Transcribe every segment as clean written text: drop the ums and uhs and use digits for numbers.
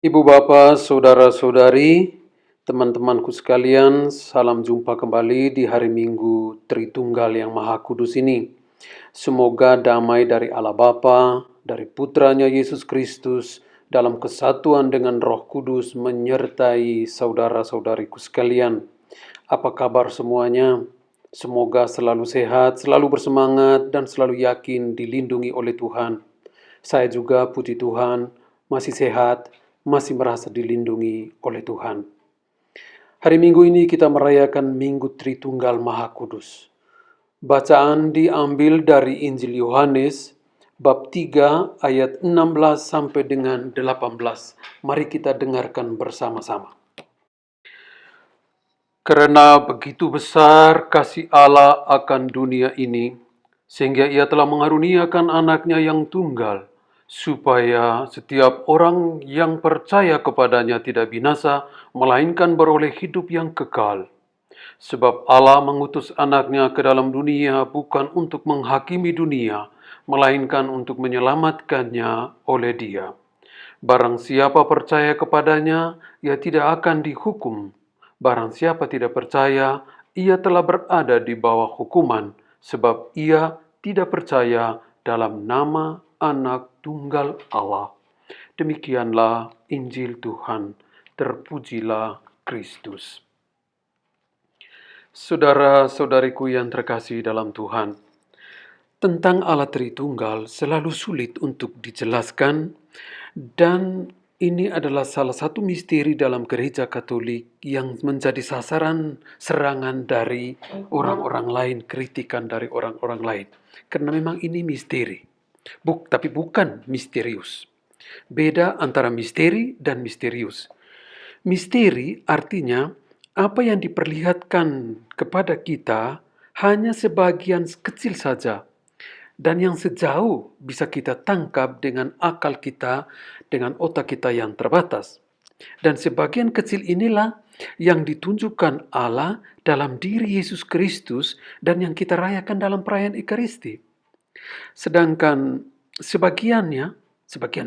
Ibu bapak, saudara-saudari, teman-temanku sekalian, salam jumpa kembali di hari Minggu Tritunggal yang Maha Kudus ini. Semoga damai dari Allah Bapa, dari Putranya Yesus Kristus, dalam kesatuan dengan Roh Kudus menyertai saudara-saudariku sekalian. Apa kabar semuanya? Semoga selalu sehat, selalu bersemangat, dan selalu yakin dilindungi oleh Tuhan. Saya juga, puji Tuhan, masih sehat, masih merasa dilindungi oleh Tuhan. Hari Minggu ini kita merayakan Minggu Tritunggal Maha Kudus. Bacaan diambil dari Injil Yohanes bab 3 ayat 16 sampai dengan 18. Mari kita dengarkan bersama-sama. Karena begitu besar kasih Allah akan dunia ini, sehingga Ia telah mengaruniakan anaknya yang tunggal, supaya setiap orang yang percaya kepadanya tidak binasa, melainkan beroleh hidup yang kekal. Sebab Allah mengutus anaknya ke dalam dunia bukan untuk menghakimi dunia, melainkan untuk menyelamatkannya oleh Dia. Barang siapa percaya kepadanya, ia tidak akan dihukum. Barang siapa tidak percaya, ia telah berada di bawah hukuman, sebab ia tidak percaya dalam nama Anak Tunggal Allah. Demikianlah Injil Tuhan. Terpujilah Kristus. Saudara-saudariku yang terkasih dalam Tuhan, tentang Allah Tritunggal selalu sulit untuk dijelaskan, dan ini adalah salah satu misteri dalam gereja Katolik yang menjadi sasaran serangan dari orang-orang lain, kritikan dari orang-orang lain. Karena memang ini misteri, tapi bukan misterius. Beda antara misteri dan misterius. Misteri artinya apa yang diperlihatkan kepada kita hanya sebagian kecil saja, dan yang sejauh bisa kita tangkap dengan akal kita, dengan otak kita yang terbatas. Dan sebagian kecil inilah yang ditunjukkan Allah dalam diri Yesus Kristus dan yang kita rayakan dalam perayaan Ekaristi. Sedangkan sebagian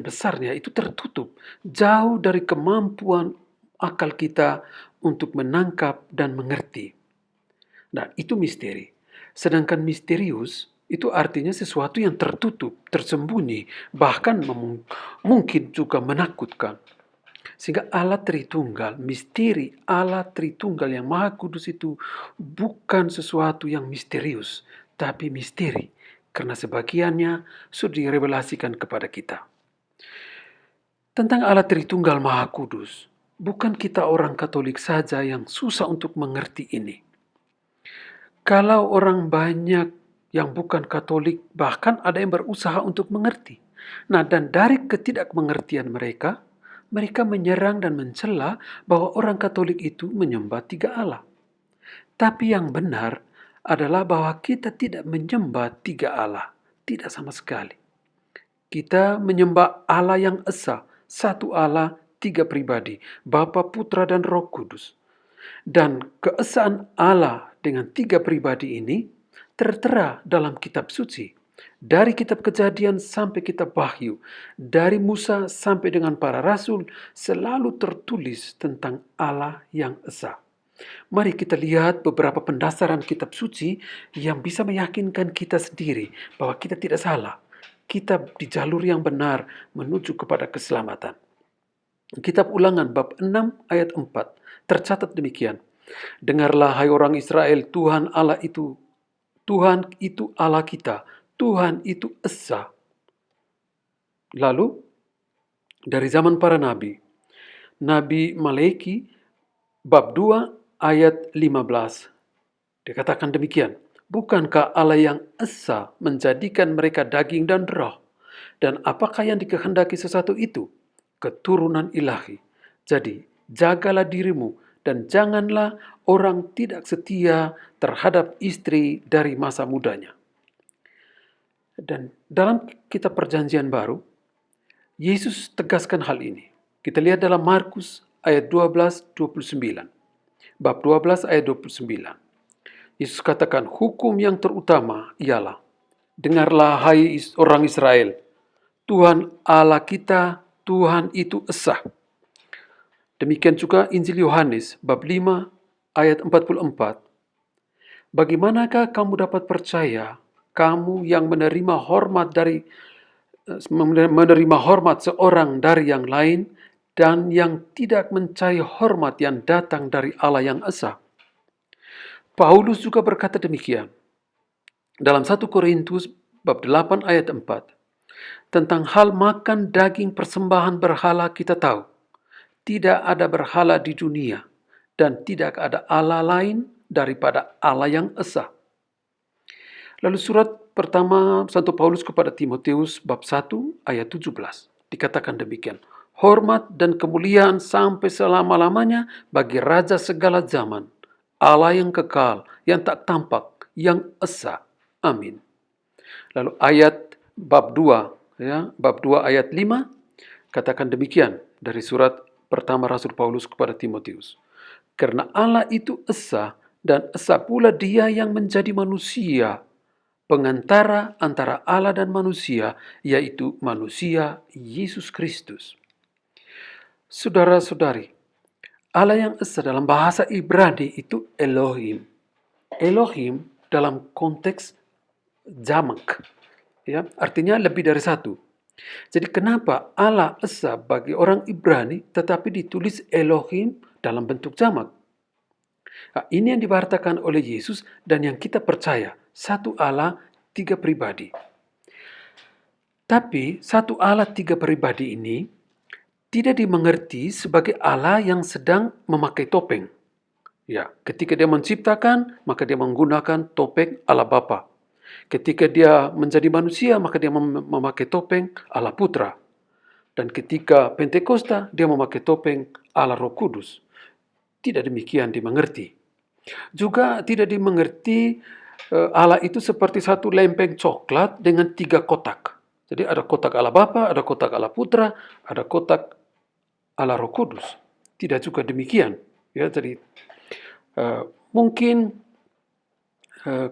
besarnya itu tertutup, jauh dari kemampuan akal kita untuk menangkap dan mengerti. Nah, itu misteri. Sedangkan misterius itu artinya sesuatu yang tertutup, tersembunyi, bahkan mungkin juga menakutkan. Sehingga Allah Tritunggal, misteri Allah Tritunggal yang Maha Kudus itu bukan sesuatu yang misterius, tapi misteri. Karena sebagiannya sudah direvelasikan kepada kita. Tentang Allah Tritunggal Maha Kudus, bukan kita orang Katolik saja yang susah untuk mengerti ini. Kalau orang banyak yang bukan Katolik, bahkan ada yang berusaha untuk mengerti. Nah, dan dari ketidakmengertian mereka menyerang dan mencela bahwa orang Katolik itu menyembah tiga Allah. Tapi yang benar adalah bahwa kita tidak menyembah tiga Allah, tidak sama sekali. Kita menyembah Allah yang esa, satu Allah, tiga pribadi, Bapa, Putra, dan Roh Kudus. Dan keesaan Allah dengan tiga pribadi ini tertera dalam kitab suci. Dari kitab Kejadian sampai kitab Wahyu, dari Musa sampai dengan para rasul, selalu tertulis tentang Allah yang esa. Mari kita lihat beberapa pendasaran kitab suci yang bisa meyakinkan kita sendiri bahwa kita tidak salah. Kita di jalur yang benar menuju kepada keselamatan. Kitab Ulangan bab 6 ayat 4 tercatat demikian. Dengarlah hai orang Israel, Tuhan itu Allah kita, Tuhan itu esa. Lalu dari zaman para nabi, Nabi Maleki bab 2 ayat 15 dikatakan demikian. Bukankah Allah yang esa menjadikan mereka daging dan roh? Dan apakah yang dikehendaki sesuatu itu? Keturunan ilahi. Jadi, jagalah dirimu dan janganlah orang tidak setia terhadap istri dari masa mudanya. Dan dalam kitab Perjanjian Baru, Yesus tegaskan hal ini. Kita lihat dalam Markus ayat 12-29. Bab 12 ayat 29. Yesus katakan, hukum yang terutama ialah, dengarlah hai orang Israel, Tuhan Allah kita, Tuhan itu esa. Demikian juga Injil Yohanes bab 5 ayat 44. Bagaimanakah kamu dapat percaya, kamu yang menerima hormat seorang dari yang lain dan yang tidak mencari hormat yang datang dari Allah yang esa? Paulus juga berkata demikian dalam 1 Korintus bab 8 ayat 4. Tentang hal makan daging persembahan berhala kita tahu, tidak ada berhala di dunia dan tidak ada Allah lain daripada Allah yang esa. Lalu surat pertama Santo Paulus kepada Timotius bab 1 ayat 17 dikatakan demikian. Hormat dan kemuliaan sampai selama-lamanya bagi Raja segala zaman, Allah yang kekal, yang tak tampak, yang esa. Amin. Lalu ayat bab 2, bab 2 ayat 5 katakan demikian dari surat pertama Rasul Paulus kepada Timotius. Karena Allah itu esa dan esa pula Dia yang menjadi manusia, pengantara antara Allah dan manusia, yaitu manusia Yesus Kristus. Saudara-saudari, Allah yang esa dalam bahasa Ibrani itu Elohim. Elohim dalam konteks jamak, artinya lebih dari satu. Jadi kenapa Allah esa bagi orang Ibrani tetapi ditulis Elohim dalam bentuk jamak? Nah, ini yang diwartakan oleh Yesus dan yang kita percaya. Satu Allah, tiga pribadi. Tapi satu Allah tiga pribadi ini tidak dimengerti sebagai Allah yang sedang memakai topeng. Ya, ketika Dia menciptakan, maka Dia menggunakan topeng Allah Bapa. Ketika Dia menjadi manusia, maka Dia memakai topeng Allah Putra. Dan ketika Pentakosta, Dia memakai topeng Allah Roh Kudus. Tidak demikian dimengerti. Juga tidak dimengerti Allah itu seperti satu lempeng coklat dengan 3 kotak. Jadi ada kotak Allah Bapa, ada kotak Allah Putra, ada kotak Allah Roh Kudus. Tidak juga demikian. Ya, jadi mungkin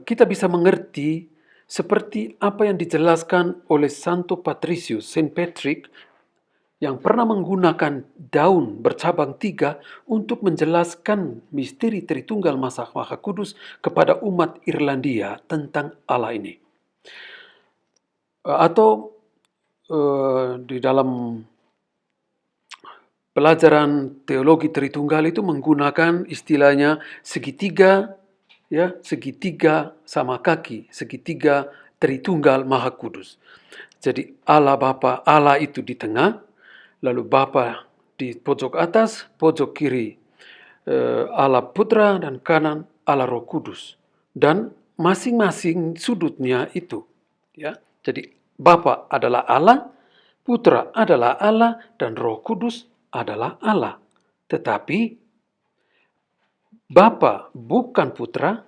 kita bisa mengerti seperti apa yang dijelaskan oleh Santo Patricius, Saint Patrick, yang pernah menggunakan daun bercabang 3 untuk menjelaskan misteri Tritunggal Maha Kudus kepada umat Irlandia tentang Allah ini. Atau di dalam pelajaran teologi Tritunggal itu menggunakan istilahnya segitiga, segitiga sama kaki, segitiga Tritunggal Maha Kudus. Jadi Allah Bapa, Allah itu di tengah, lalu Bapa di pojok atas, pojok kiri Allah Putra, dan kanan Allah Roh Kudus. Dan masing-masing sudutnya itu. Ya. Jadi Bapa adalah Allah, Putra adalah Allah, dan Roh Kudus adalah Allah. Tetapi Bapa bukan Putra,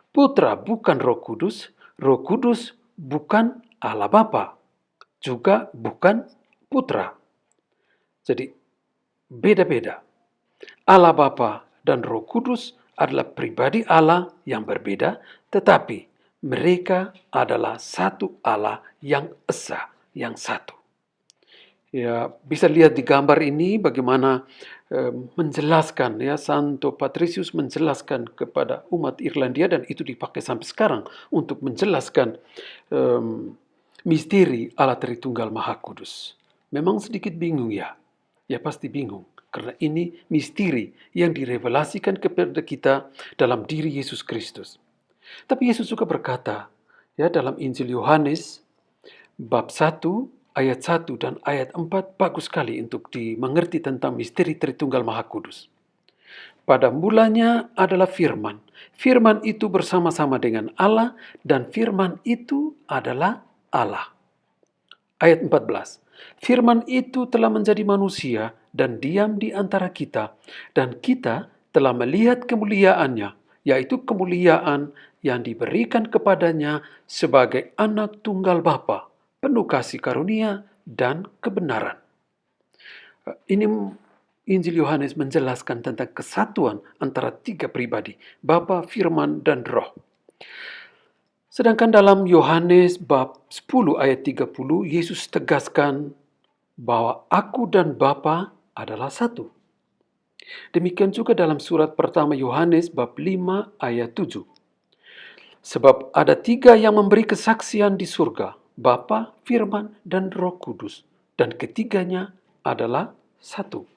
Putra bukan Roh Kudus bukan Allah Bapa, juga bukan Putra. Jadi beda-beda. Allah Bapa dan Roh Kudus adalah pribadi Allah yang berbeda, tetapi mereka adalah satu Allah yang esa, yang satu. Ya, bisa lihat di gambar ini bagaimana menjelaskan, Santo Patricius menjelaskan kepada umat Irlandia, dan itu dipakai sampai sekarang untuk menjelaskan misteri Allah Tritunggal Maha Kudus. Memang sedikit bingung ya pasti bingung, karena ini misteri yang direvelasikan kepada kita dalam diri Yesus Kristus. Tapi Yesus juga berkata, dalam Injil Yohanes bab 1 ayat 1 dan ayat 4 bagus sekali untuk dimengerti tentang misteri Tritunggal Maha Kudus. Pada mulanya adalah firman. Firman itu bersama-sama dengan Allah, dan firman itu adalah Allah. Ayat 14. Firman itu telah menjadi manusia dan diam di antara kita, dan kita telah melihat kemuliaannya, yaitu kemuliaan yang diberikan kepadanya sebagai anak tunggal Bapa, penuh kasih karunia dan kebenaran. Ini Injil Yohanes menjelaskan tentang kesatuan antara 3 pribadi, Bapa, Firman, dan Roh. Sedangkan dalam Yohanes bab 10 ayat 30, Yesus tegaskan bahwa aku dan Bapa adalah satu. Demikian juga dalam surat pertama Yohanes bab 5 ayat 7. Sebab ada 3 yang memberi kesaksian di surga, Bapa, Firman, dan Roh Kudus. Dan ketiganya adalah satu.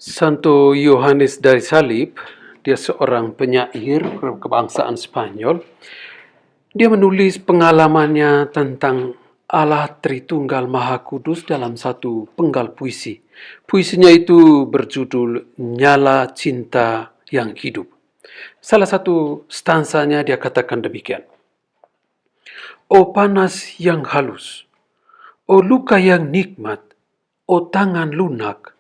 Santo Yohanes dari Salib, dia seorang penyair kebangsaan Spanyol. Dia menulis pengalamannya tentang Allah Tritunggal Maha Kudus dalam satu penggal puisi. Puisinya itu berjudul Nyala Cinta yang Hidup. Salah satu stansanya dia katakan demikian. O panas yang halus, o luka yang nikmat, o tangan lunak,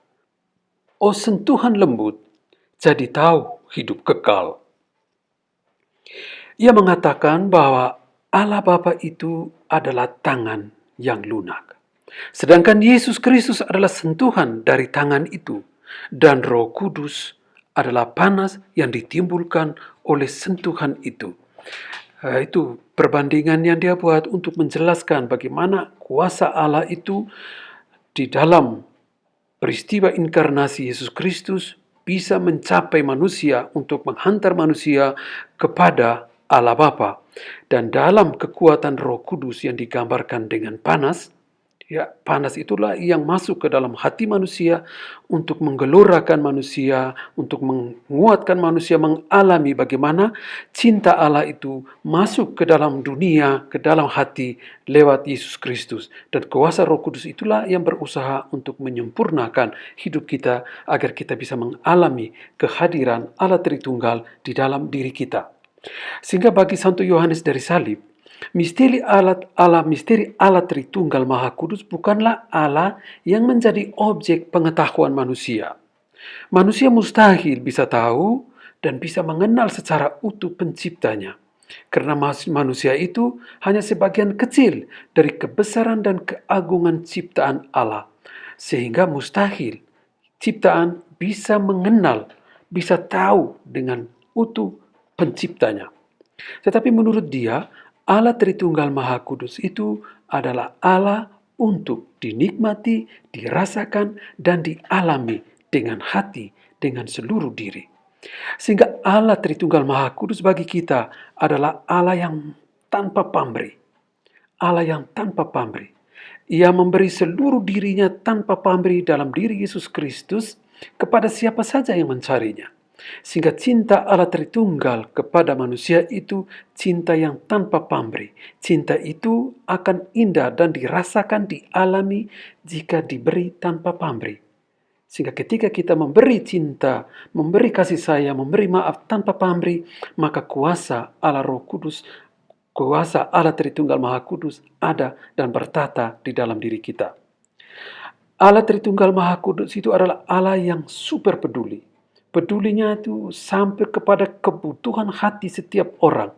o sentuhan lembut, jadi tahu hidup kekal. Ia mengatakan bahwa Allah Bapa itu adalah tangan yang lunak. Sedangkan Yesus Kristus adalah sentuhan dari tangan itu. Dan Roh Kudus adalah panas yang ditimbulkan oleh sentuhan itu. Itu perbandingan yang dia buat untuk menjelaskan bagaimana kuasa Allah itu di dalam peristiwa inkarnasi Yesus Kristus bisa mencapai manusia untuk menghantar manusia kepada Allah Bapa. Dan dalam kekuatan Roh Kudus yang digambarkan dengan panas, ya, panas itulah yang masuk ke dalam hati manusia untuk menggelorakan manusia, untuk menguatkan manusia mengalami bagaimana cinta Allah itu masuk ke dalam dunia, ke dalam hati lewat Yesus Kristus. Dan kuasa Roh Kudus itulah yang berusaha untuk menyempurnakan hidup kita agar kita bisa mengalami kehadiran Allah Tritunggal di dalam diri kita. Sehingga bagi Santo Yohanes dari Salib, misteri Allah Tritunggal Maha Kudus bukanlah Allah yang menjadi objek pengetahuan manusia. Manusia mustahil bisa tahu dan bisa mengenal secara utuh penciptanya. Karena manusia itu hanya sebagian kecil dari kebesaran dan keagungan ciptaan Allah. Sehingga mustahil ciptaan bisa mengenal, bisa tahu dengan utuh penciptanya. Tetapi menurut dia, Allah Tritunggal Maha Kudus itu adalah Allah untuk dinikmati, dirasakan, dan dialami dengan hati, dengan seluruh diri. Sehingga Allah Tritunggal Maha Kudus bagi kita adalah Allah yang tanpa pamrih. Allah yang tanpa pamrih. Ia memberi seluruh dirinya tanpa pamrih dalam diri Yesus Kristus kepada siapa saja yang mencarinya. Sehingga cinta Allah Tritunggal kepada manusia itu cinta yang tanpa pamrih. Cinta itu akan indah dan dirasakan, dialami jika diberi tanpa pamrih. Sehingga ketika kita memberi cinta, memberi kasih sayang, memberi maaf tanpa pamrih, maka kuasa Allah Roh Kudus, kuasa Allah Tritunggal Maha Kudus ada dan bertata di dalam diri kita. Allah Tritunggal Maha Kudus itu adalah Allah yang super peduli. Pedulinya itu sampai kepada kebutuhan hati setiap orang.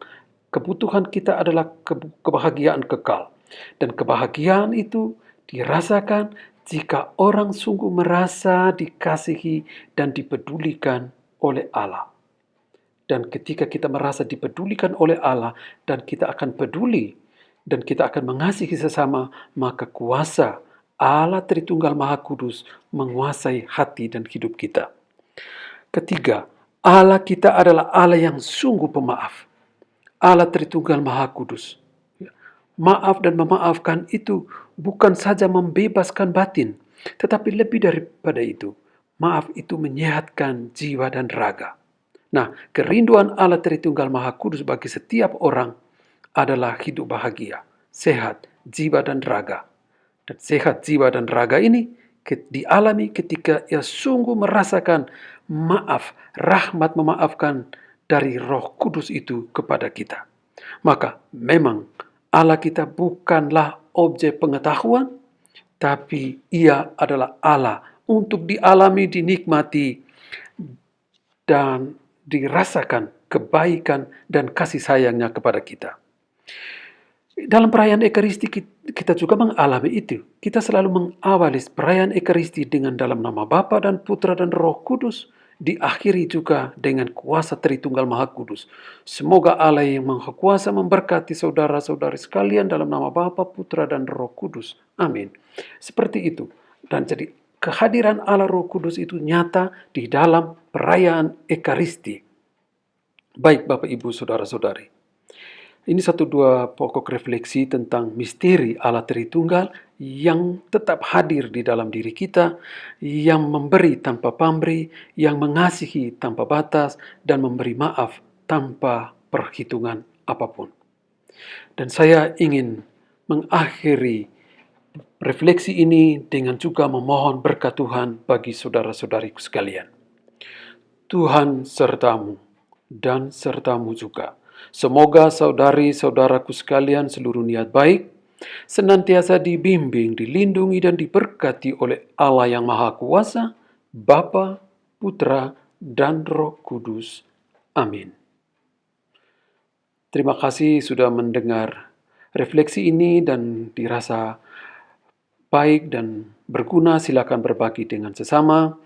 Kebutuhan kita adalah kebahagiaan kekal. Dan kebahagiaan itu dirasakan jika orang sungguh merasa dikasihi dan dipedulikan oleh Allah. Dan ketika kita merasa dipedulikan oleh Allah dan kita akan peduli dan kita akan mengasihi sesama, maka kuasa Allah Tritunggal Maha Kudus menguasai hati dan hidup kita. Ketiga, Allah kita adalah Allah yang sungguh pemaaf. Allah Tritunggal Maha Kudus. Maaf dan memaafkan itu bukan saja membebaskan batin, tetapi lebih daripada itu. Maaf itu menyehatkan jiwa dan raga. Nah, kerinduan Allah Tritunggal Maha Kudus bagi setiap orang adalah hidup bahagia, sehat, jiwa dan raga. Dan sehat jiwa dan raga ini dialami ketika ia sungguh merasakan maaf, rahmat memaafkan dari Roh Kudus itu kepada kita. Maka memang Allah kita bukanlah objek pengetahuan, tapi ia adalah Allah untuk dialami, dinikmati, dan dirasakan kebaikan dan kasih sayangnya kepada kita. Dalam perayaan Ekaristi kita juga mengalami itu. Kita selalu mengawali perayaan Ekaristi dengan dalam nama Bapa dan Putra dan Roh Kudus, diakhiri juga dengan kuasa Tritunggal Maha Kudus. Semoga Allah yang Maha Kuasa memberkati saudara-saudari sekalian dalam nama Bapa, Putra dan Roh Kudus. Amin. Seperti itu. Dan jadi kehadiran Allah Roh Kudus itu nyata di dalam perayaan Ekaristi. Baik Bapak Ibu Saudara-saudari, ini satu dua pokok refleksi tentang misteri Allah Tritunggal yang tetap hadir di dalam diri kita, yang memberi tanpa pamrih, yang mengasihi tanpa batas, dan memberi maaf tanpa perhitungan apapun. Dan saya ingin mengakhiri refleksi ini dengan juga memohon berkat Tuhan bagi saudara-saudariku sekalian. Tuhan sertamu dan sertamu juga. Semoga saudari-saudaraku sekalian seluruh niat baik senantiasa dibimbing, dilindungi, dan diberkati oleh Allah yang Maha Kuasa, Bapa, Putra, dan Roh Kudus. Amin. Terima kasih sudah mendengar refleksi ini dan dirasa baik dan berguna. Silakan berbagi dengan sesama.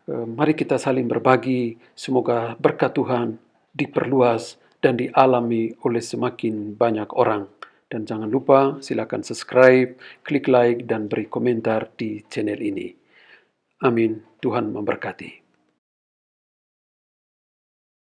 Mari kita saling berbagi. Semoga berkat Tuhan diperluas dan dialami oleh semakin banyak orang. Dan jangan lupa silakan subscribe, klik like, dan beri komentar di channel ini. Amin. Tuhan memberkati.